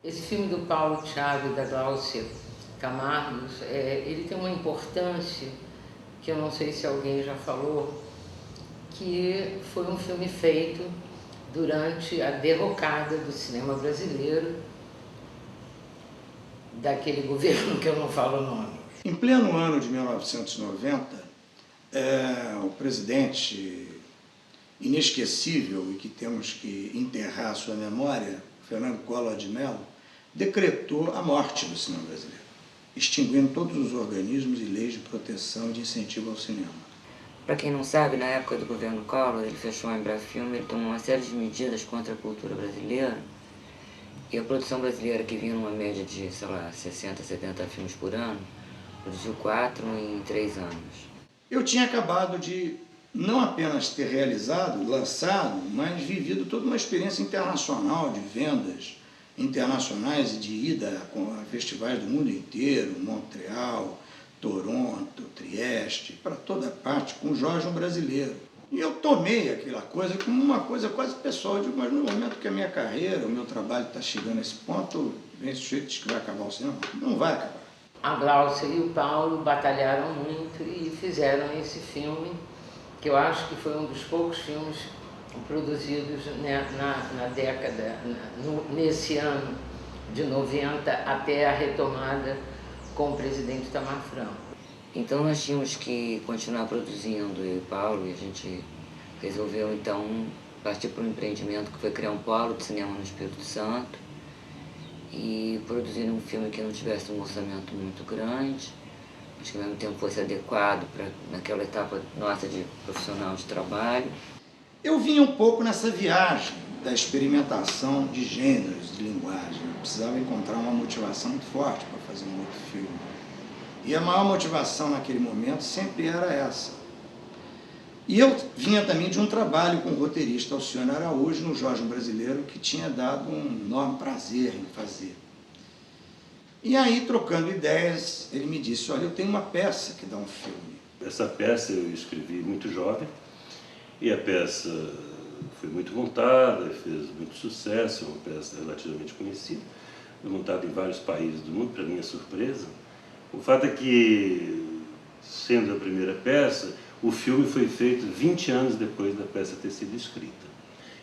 Esse filme do Paulo Thiago e da Gláucia Camargos, ele tem uma importância que eu não sei se alguém já falou, que foi um filme feito durante a derrocada do cinema brasileiro, daquele governo que eu não falo o nome. Em pleno ano de 1990, o presidente inesquecível e que temos que enterrar a sua memória, Fernando Collor de Mello, decretou a morte do cinema brasileiro, extinguindo todos os organismos e leis de proteção e de incentivo ao cinema. Para quem não sabe, na época do governo Collor, ele fechou a Embrafilme, ele tomou uma série de medidas contra a cultura brasileira, e a produção brasileira, que vinha numa média de, sei lá, 60, 70 filmes por ano, produziu 4 em 3 anos. Eu tinha acabado de não apenas ter realizado, lançado, mas vivido toda uma experiência internacional de vendas internacionais e de ida a festivais do mundo inteiro, Montreal, Toronto, Trieste, para toda parte, com o Jorge, um brasileiro. E eu tomei aquela coisa como uma coisa quase pessoal. Eu digo, mas no momento que a minha carreira, o meu trabalho está chegando a esse ponto, vem esse sujeito diz que vai acabar o cinema. Não vai acabar. A Gláucia e o Paulo batalharam muito e fizeram esse filme, que eu acho que foi um dos poucos filmes produzidos na década, nesse ano de 90, até a retomada com o presidente Itamar Franco. Então nós tínhamos que continuar produzindo, eu e o Paulo, e a gente resolveu então partir para um empreendimento que foi criar um polo de cinema no Espírito Santo e produzir um filme que não tivesse um orçamento muito grande, mas que ao mesmo tempo fosse adequado para naquela etapa nossa de profissional de trabalho. Eu vinha um pouco nessa viagem da experimentação de gêneros, de linguagem. Eu precisava encontrar uma motivação muito forte para fazer um outro filme. E a maior motivação naquele momento sempre era essa. E eu vinha também de um trabalho com o roteirista Alcione Araújo no Jorge Brasileiro, que tinha dado um enorme prazer em fazer. E aí, trocando ideias, ele me disse, olha, eu tenho uma peça que dá um filme. Essa peça eu escrevi muito jovem, e a peça foi muito montada, fez muito sucesso, é uma peça relativamente conhecida, foi montada em vários países do mundo, para minha surpresa. O fato é que, sendo a primeira peça, o filme foi feito 20 anos depois da peça ter sido escrita.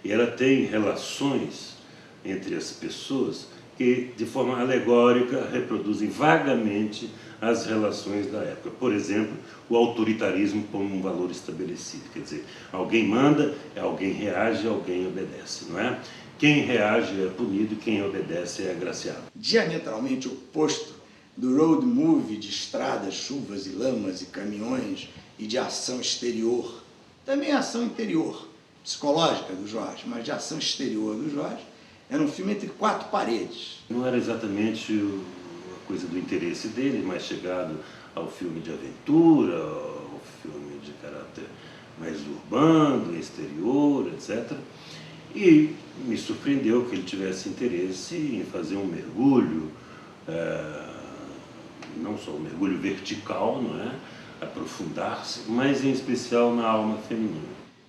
E ela tem relações entre as pessoas que, de forma alegórica, reproduzem vagamente as relações da época. Por exemplo, o autoritarismo como um valor estabelecido. Quer dizer, alguém manda, alguém reage, alguém obedece, não é? Quem reage é punido, quem obedece é agraciado. Diametralmente oposto do road movie de estradas, chuvas e lamas e caminhões e de ação exterior. Também ação interior, psicológica do Jorge, mas de ação exterior do Jorge. Era um filme entre 4 paredes. Não era exatamente a coisa do interesse dele, mais chegado ao filme de aventura, ao filme de caráter mais urbano, exterior, etc. E me surpreendeu que ele tivesse interesse em fazer um mergulho, não só um mergulho vertical, não é? Aprofundar-se, mas em especial na alma feminina.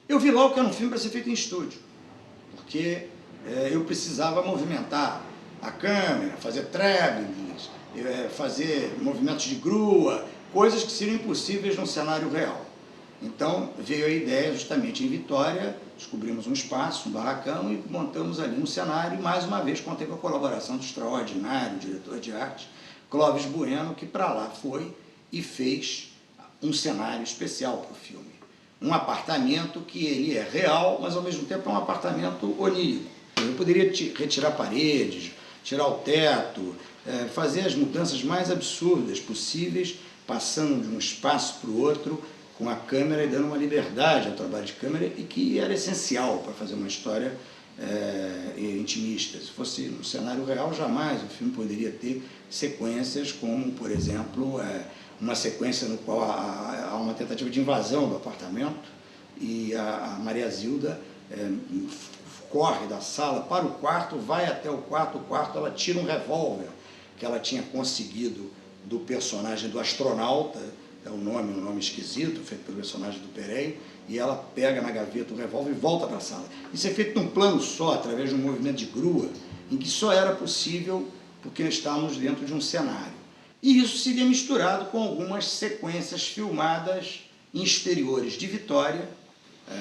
Eu vi logo que era um filme para ser feito em estúdio, porque eu precisava movimentar a câmera, fazer travelings, fazer movimentos de grua, coisas que seriam impossíveis num cenário real. Então veio a ideia justamente em Vitória, descobrimos um espaço, um barracão e montamos ali um cenário e mais uma vez contei com a colaboração do extraordinário diretor de arte, Clóvis Bueno, que para lá foi e fez um cenário especial para o filme. Um apartamento que ele é real, mas ao mesmo tempo é um apartamento onírico. Eu poderia retirar paredes, tirar o teto, fazer as mudanças mais absurdas possíveis, passando de um espaço para o outro, com a câmera e dando uma liberdade ao trabalho de câmera e que era essencial para fazer uma história intimista. Se fosse no cenário real, jamais o filme poderia ter sequências como, por exemplo, uma sequência no qual há uma tentativa de invasão do apartamento e a Maria Zilda corre da sala para o quarto, vai até o quarto ela tira um revólver que ela tinha conseguido do personagem do astronauta é um nome esquisito, feito pelo personagem do Perey, e ela pega na gaveta o revólver e volta para a sala. Isso é feito num plano só, através de um movimento de grua, em que só era possível porque estávamos dentro de um cenário. E isso seria misturado com algumas sequências filmadas em exteriores de Vitória,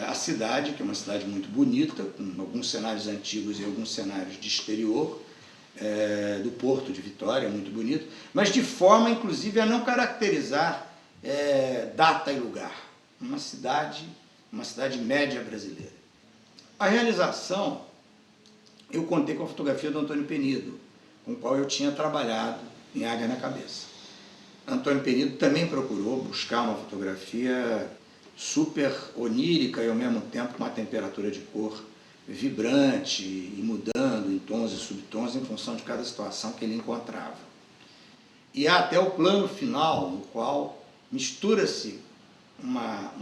a cidade, que é uma cidade muito bonita, com alguns cenários antigos e alguns cenários de exterior, do Porto de Vitória, muito bonito, mas de forma, inclusive, a não caracterizar data e lugar. Uma cidade média brasileira. A realização, eu contei com a fotografia do Antônio Penido, com o qual eu tinha trabalhado em Águia na Cabeça. Antônio Penido também procurou buscar uma fotografia super onírica e ao mesmo tempo com uma temperatura de cor vibrante e mudando em tons e subtons em função de cada situação que ele encontrava. E há até o plano final, no qual mistura-se uma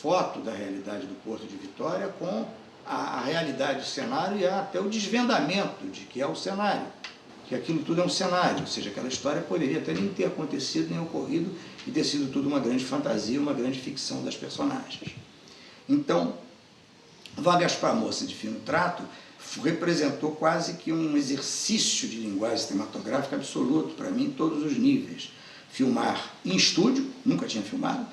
foto da realidade do Porto de Vitória com a realidade do cenário e há até o desvendamento de que é o cenário, que aquilo tudo é um cenário, ou seja, aquela história poderia até nem ter acontecido, nem ocorrido, e ter sido tudo uma grande fantasia, uma grande ficção das personagens. Então, Vá Gaspar Moça de Fino Trato representou quase que um exercício de linguagem cinematográfica absoluto para mim em todos os níveis. Filmar em estúdio, nunca tinha filmado,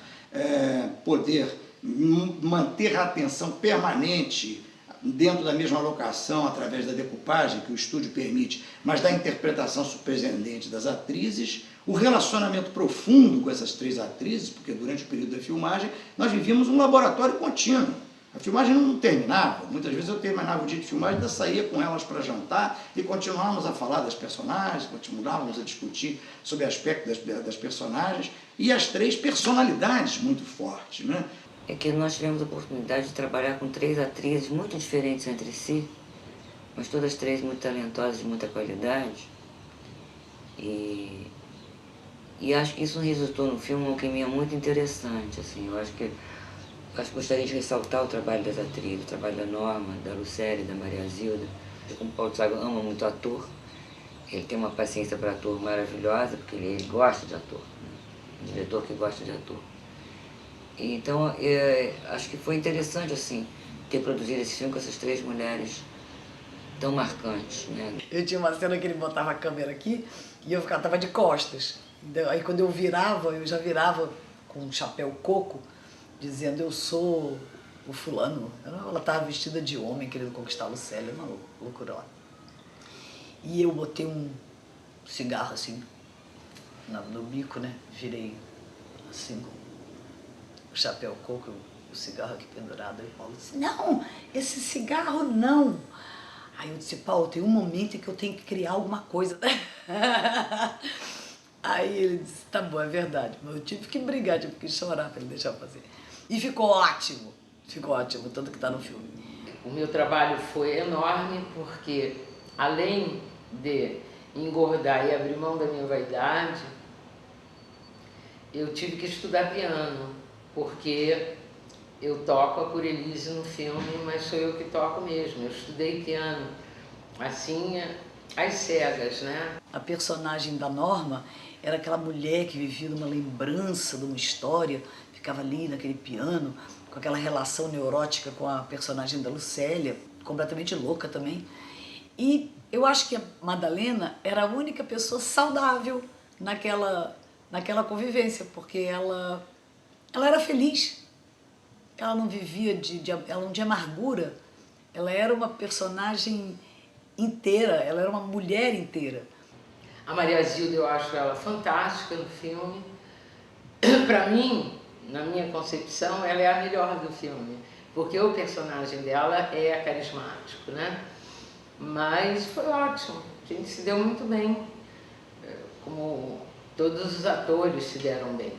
poder manter a atenção permanente dentro da mesma locação através da decupagem que o estúdio permite, mas da interpretação surpreendente das atrizes, o relacionamento profundo com essas 3 atrizes, porque durante o período da filmagem nós vivíamos um laboratório contínuo. A filmagem não terminava, muitas vezes eu terminava o dia de filmagem, ainda saía com elas para jantar e continuávamos a falar das personagens, continuávamos a discutir sobre aspectos das personagens e as 3 personalidades muito fortes, né? É que nós tivemos a oportunidade de trabalhar com 3 atrizes muito diferentes entre si, mas todas 3 muito talentosas, de muita qualidade. E acho que isso resultou no filme um clima muito interessante, assim. Eu acho que gostaria de ressaltar o trabalho das atrizes, o trabalho da Norma, da Lucélia, da Maria Zilda. Como o Paulo Thiago ama muito ator, ele tem uma paciência para ator maravilhosa, porque ele gosta de ator, né? Um diretor que gosta de ator. Então, acho que foi interessante, assim, ter produzido esse filme com essas 3 mulheres tão marcantes, né? Eu tinha uma cena que ele botava a câmera aqui e eu tava de costas. Aí quando eu já virava com um chapéu coco, dizendo eu sou o fulano. Ela estava vestida de homem, querendo conquistar a Lucélia, uma loucura lá. E eu botei um cigarro assim, no bico, né? Virei assim, com o chapéu coco, o cigarro aqui pendurado. Aí o Paulo disse, não, esse cigarro não. Aí eu disse, Paulo, tem um momento em que eu tenho que criar alguma coisa. Aí ele disse, tá bom, é verdade. Mas eu tive que brigar, tive que chorar para ele deixar eu fazer. E ficou ótimo, tanto que está no filme. O meu trabalho foi enorme porque, além de engordar e abrir mão da minha vaidade, eu tive que estudar piano, porque eu toco a Curelise no filme, mas sou eu que toco mesmo. Eu estudei piano, assim, às cegas, né? A personagem da Norma era aquela mulher que vivia numa lembrança de uma história, ficava ali naquele piano, com aquela relação neurótica com a personagem da Lucélia, completamente louca também. E eu acho que a Madalena era a única pessoa saudável naquela convivência, porque ela era feliz. Ela não vivia ela não tinha amargura. Ela era uma personagem inteira, ela era uma mulher inteira. A Maria Zilda, eu acho ela fantástica no filme. Para mim, na minha concepção, ela é a melhor do filme, porque o personagem dela é carismático, né? Mas foi ótimo, a gente se deu muito bem, como todos os atores se deram bem.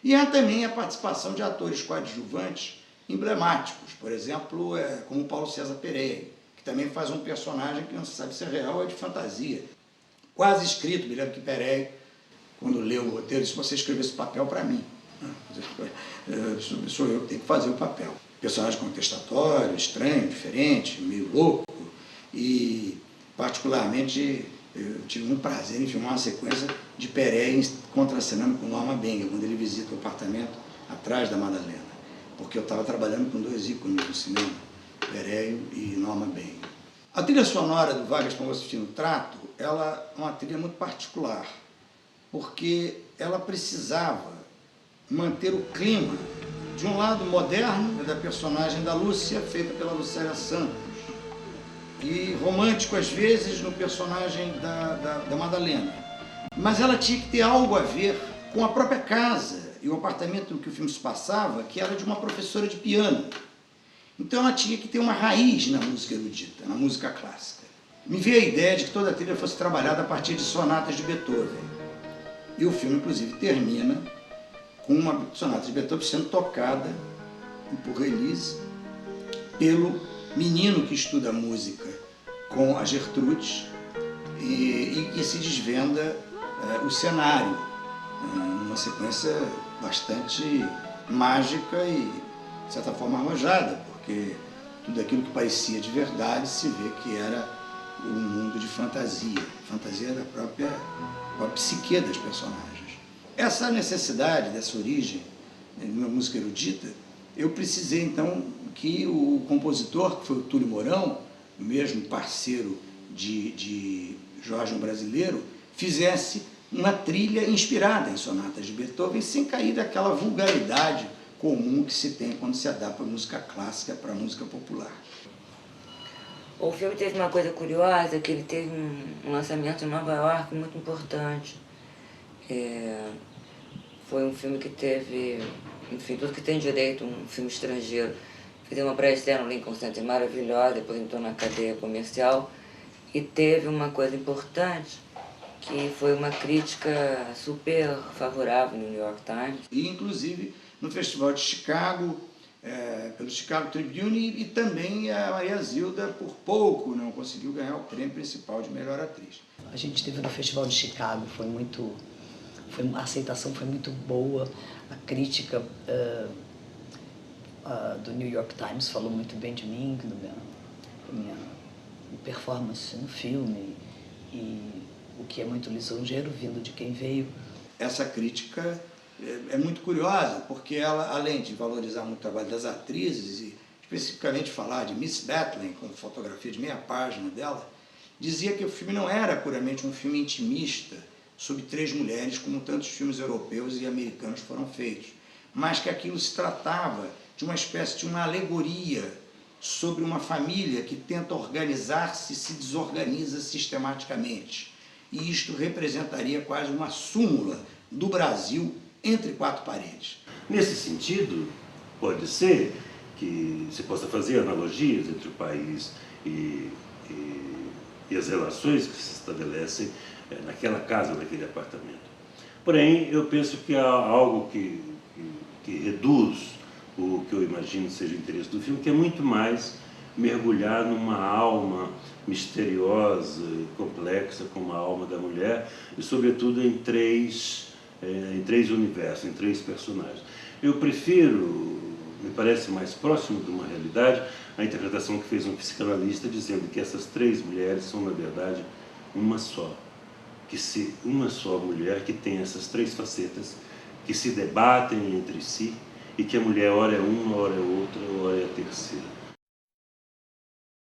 E há também a participação de atores coadjuvantes emblemáticos, por exemplo, como o Paulo César Pereira, que também faz um personagem que não se sabe se é real ou é de fantasia. Quase escrito, me lembro que Pereira, quando leu o roteiro, disse, você escreveu esse papel para mim. Sou eu que tenho que fazer o papel. Personagem contestatório, estranho, diferente, meio louco. E, particularmente, eu tive um prazer em filmar uma sequência de Peré contracenando com Norma Beng, quando ele visita o apartamento atrás da Madalena, porque eu estava trabalhando com 2 ícones do cinema, Peré e Norma Beng. A trilha sonora do Vargas com Agostinho Trato, ela é uma trilha muito particular, porque ela precisava manter o clima, de um lado moderno, da personagem da Lúcia, feita pela Lucélia Santos, e romântico às vezes no personagem da Madalena. Mas ela tinha que ter algo a ver com a própria casa e o apartamento em que o filme se passava, que era de uma professora de piano. Então ela tinha que ter uma raiz na música erudita, na música clássica. Me veio a ideia de que toda a trilha fosse trabalhada a partir de sonatas de Beethoven. E o filme, inclusive, termina com uma sonata de Beethoven sendo tocada por Elise pelo menino que estuda música com a Gertrudes e que se desvenda o cenário, uma sequência bastante mágica e, de certa forma, arrojada, porque tudo aquilo que parecia de verdade se vê que era um mundo de fantasia, fantasia da própria psique das personagens. Essa necessidade dessa origem na música erudita, eu precisei então que o compositor, que foi o Túlio Mourão, o mesmo parceiro de Jorge um Brasileiro, fizesse uma trilha inspirada em sonatas de Beethoven, sem cair daquela vulgaridade comum que se tem quando se adapta a música clássica para a música popular. O filme teve uma coisa curiosa, que ele teve um lançamento em Nova York muito importante. Foi um filme que teve, enfim, tudo que tem direito, um filme estrangeiro. Fez uma pré-estreia no Lincoln Center maravilhosa, depois entrou na cadeia comercial. E teve uma coisa importante, que foi uma crítica super favorável no New York Times. E, inclusive, no Festival de Chicago, pelo Chicago Tribune, e também a Maria Zilda, por pouco, não conseguiu ganhar o prêmio principal de melhor atriz. A gente esteve no Festival de Chicago, a aceitação foi muito boa, a crítica do New York Times falou muito bem de mim, da minha performance no filme, e o que é muito lisonjeiro vindo de quem veio. Essa crítica é muito curiosa, porque ela, além de valorizar muito o trabalho das atrizes, e especificamente falar de Miss Bethlen, com fotografia de meia página dela, dizia que o filme não era puramente um filme intimista sobre 3 mulheres, como tantos filmes europeus e americanos foram feitos, mas que aquilo se tratava de uma espécie de uma alegoria sobre uma família que tenta organizar-se e se desorganiza sistematicamente. E isto representaria quase uma súmula do Brasil entre 4 paredes. Nesse sentido, pode ser que se possa fazer analogias entre o país e as relações que se estabelecem naquela casa, naquele apartamento. Porém, eu penso que há algo que reduz o que eu imagino seja o interesse do filme, que é muito mais mergulhar numa alma misteriosa e complexa como a alma da mulher, e sobretudo em três universos, em 3 personagens. Eu prefiro, me parece mais próximo de uma realidade, a interpretação que fez um psicanalista dizendo que essas 3 mulheres são, na verdade, uma só. Uma só mulher que tem essas 3 facetas, que se debatem entre si, e que a mulher ora é uma, ora é outra, ora é a terceira.